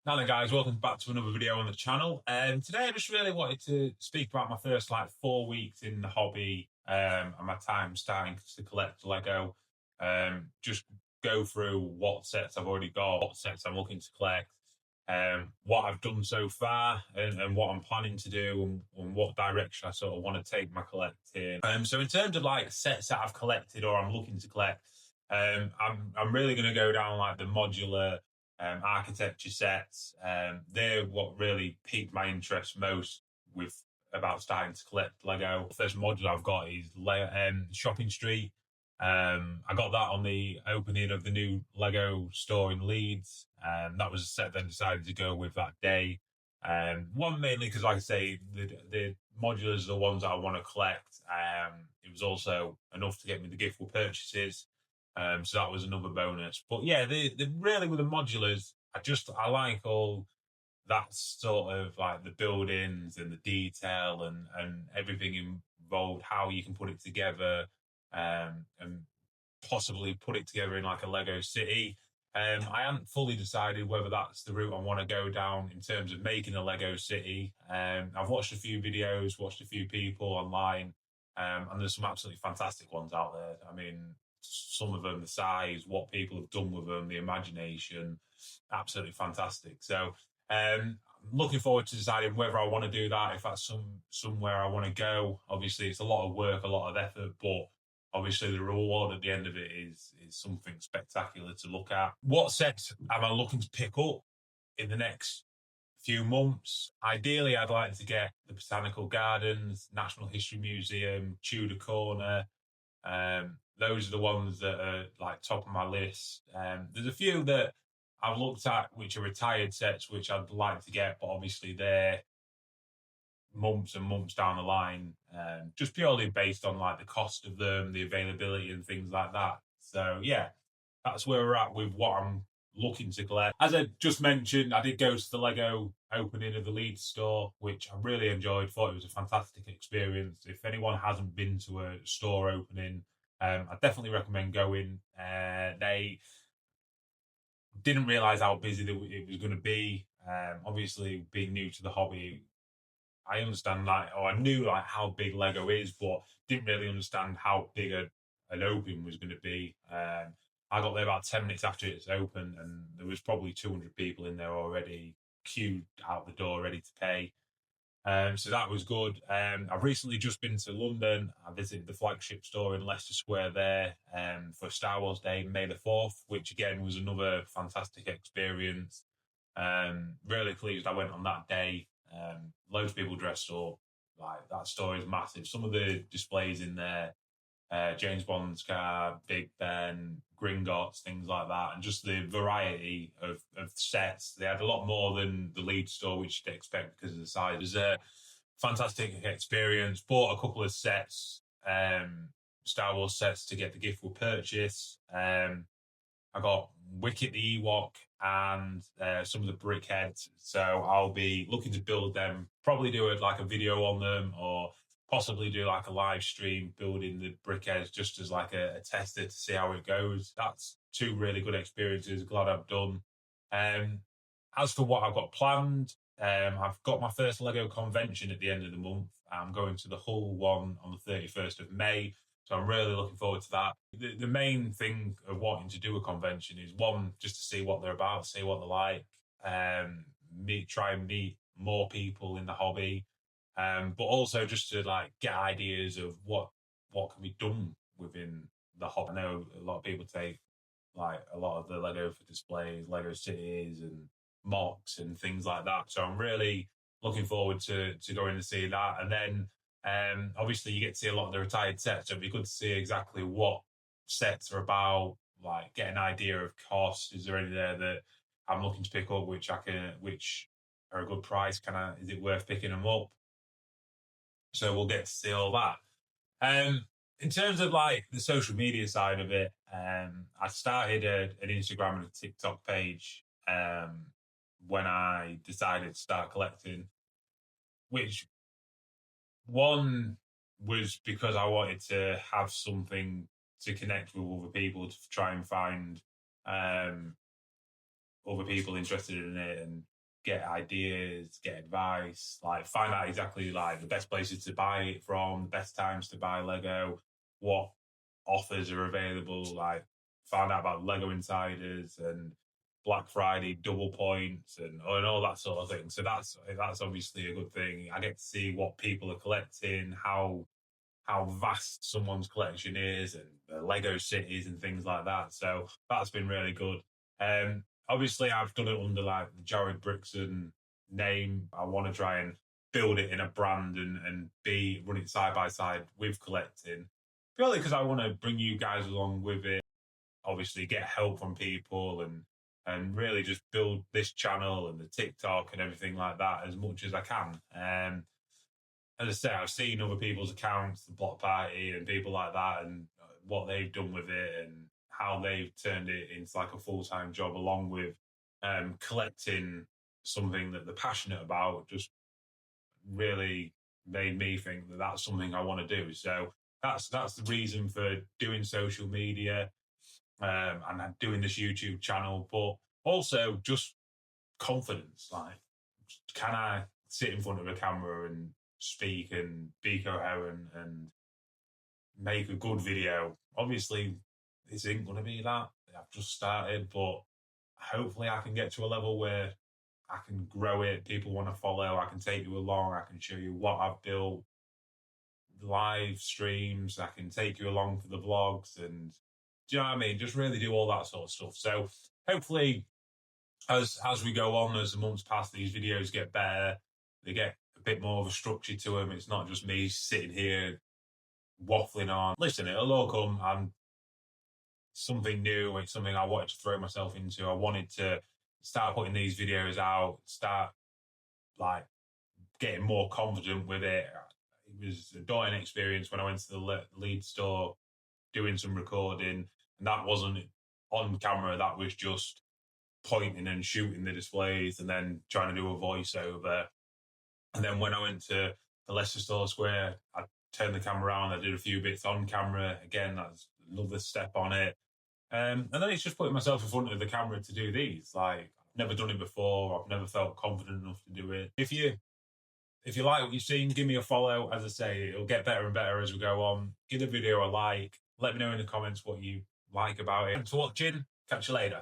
Hello guys, welcome back to another video on the channel. Today I just really wanted to speak about my first 4 weeks in the hobby and my time starting to collect Lego. Just go through what sets I've already got, what sets I'm looking to collect, what I've done so far and what I'm planning to do and what direction I sort of want to take my collecting. So in terms of sets that I've collected or I'm looking to collect, I'm really going to go down the modular architecture sets. They're what really piqued my interest most with about starting to collect Lego. The first module I've got is Shopping Street. I got that on the opening of the new Lego store in Leeds. That was a set then decided to go with that day. One mainly because, like I say, the modulars are the ones that I want to collect. It was also enough to get me the giftable purchases. So that was another bonus. But yeah, the really with the modulars, I like all that sort of the buildings and the detail and everything involved, how you can put it together, and possibly put it together in a Lego city. I haven't fully decided whether that's the route I want to go down in terms of making a Lego city. I've watched a few videos, watched a few people online, and there's some absolutely fantastic ones out there. I mean, some of them, the size, what people have done with them, the imagination, absolutely fantastic. So looking forward to deciding whether I want to do that, if that's somewhere I want to go. Obviously, it's a lot of work, a lot of effort, but obviously the reward at the end of it is something spectacular to look at. What sets am I looking to pick up in the next few months? Ideally, I'd like to get the Botanical Gardens, National History Museum, Tudor Corner. Those are the ones that are top of my list. There's a few that I've looked at which are retired sets which I'd like to get, but obviously they're months and months down the line, just purely based on the cost of them, the availability and things like that. So yeah, that's where we're at with what I'm looking to collect. As I just mentioned, I did go to the Lego opening of the Leeds store, which I really enjoyed. Thought it was a fantastic experience. If anyone hasn't been to a store opening, I definitely recommend going. They didn't realize how busy it was going to be. Obviously, being new to the hobby, I understand or I knew how big Lego is, but didn't really understand how big an opening was going to be. I got there about 10 minutes after it's open, and there was probably 200 people in there already, queued out the door, ready to pay. So that was good. I've recently just been to London. I visited the flagship store in Leicester Square there for Star Wars Day, May the 4th, which again was another fantastic experience. Really pleased I went on that day. Loads of people dressed up. That store is massive. Some of the displays in there, James Bond's car, Big Ben, Gringotts, things like that, and just the variety of sets. They had a lot more than the Leeds store, which you'd expect because of the size. It was a fantastic experience. Bought a couple of sets, Star Wars sets to get the gift with purchase. I got Wicket the Ewok and some of the brickheads. So I'll be looking to build them, probably do a video on them, or possibly do a live stream building the brickheads just as a tester to see how it goes. That's two really good experiences. Glad I've done. As for what I've got planned, I've got my first Lego convention at the end of the month. I'm going to the Hull one on the 31st of May. So I'm really looking forward to that. The main thing of wanting to do a convention is, one, just to see what they're about, see what they're like, try and meet more people in the hobby, but also just to get ideas of what can be done within the hobby. I know a lot of people take a lot of the Lego for displays, Lego cities and mocks and things like that. So I'm really looking forward to going to see that. And then obviously you get to see a lot of the retired sets, so it'd be good to see exactly what sets are about, get an idea of cost. Is there any there that I'm looking to pick up which are a good price? Is it worth picking them up? So we'll get to see all that. In terms of the social media side of it, I started an Instagram and a TikTok page when I decided to start collecting, which one was because I wanted to have something to connect with other people, to try and find other people interested in it and get ideas, get advice, like find out exactly like the best places to buy it from, the best times to buy Lego, what offers are available, like find out about Lego Insiders and Black Friday double points and all that sort of thing. So that's obviously a good thing. I get to see what people are collecting, how vast someone's collection is, and the Lego cities and things like that. So that's been really good. Obviously, I've done it under like the Jared Brixton name. I want to try and build it in a brand and be run it side by side with collecting. Purely because I want to bring you guys along with it. Obviously, get help from people and really just build this channel and the TikTok and everything like that as much as I can. As I say, I've seen other people's accounts, the Block Party and people like that, and what they've done with it and how they've turned it into like a full-time job, along with collecting something that they're passionate about. Just really made me think that that's something I want to do. So that's the reason for doing social media and doing this YouTube channel, but also just confidence. Like, can I sit in front of a camera and speak and be coherent and make a good video? Obviously, this ain't going to be that. I've just started, but hopefully I can get to a level where I can grow it. People want to follow. I can take you along. I can show you what I've built, live streams. I can take you along for the vlogs, and do you know what I mean? Just really do all that sort of stuff. So hopefully, as we go on, as the months pass, these videos get better. They get a bit more of a structure to them. It's not just me sitting here waffling on. Listen, it'll all come. And something new. It's something I wanted to throw myself into. I wanted to start putting these videos out, start like getting more confident with it. It was a daunting experience when I went to the lead store doing some recording, and that wasn't on camera. That was just pointing and shooting the displays and then trying to do a voiceover. And then when I went to the Leicester Store Square, I turned the camera around. I did a few bits on camera. Again, that's another step on it. And then it's just putting myself in front of the camera to do these. Like, I've never done it before. I've never felt confident enough to do it. If you like what you've seen, give me a follow. As I say, it'll get better and better as we go on. Give the video a like. Let me know in the comments what you like about it. Thanks for watching. Catch you later.